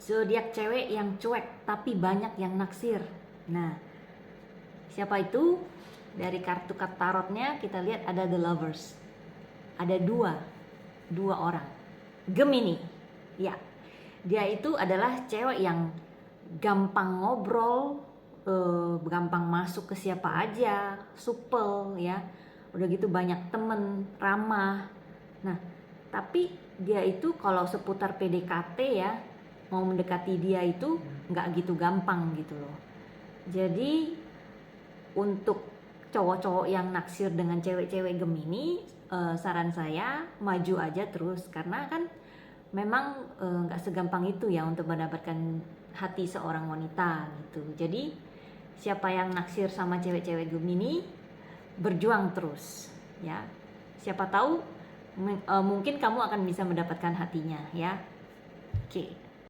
Zodiak cewek yang cuek tapi banyak yang naksir. Nah, siapa itu? Dari kartu tarotnya kita lihat ada The Lovers. Ada dua orang. Gemini. Ya. Dia itu adalah cewek yang gampang ngobrol, gampang masuk ke siapa aja, supel ya. Udah gitu banyak temen, ramah. Nah, tapi dia itu kalau seputar PDKT ya, mau mendekati dia itu nggak gitu gampang gitu loh. Jadi untuk cowok-cowok yang naksir dengan cewek-cewek Gemini, saran saya maju aja terus, karena kan memang nggak segampang itu ya untuk mendapatkan hati seorang wanita gitu. Jadi siapa yang naksir sama cewek-cewek Gemini, berjuang terus ya. Siapa tahu mungkin kamu akan bisa mendapatkan hatinya ya. Oke.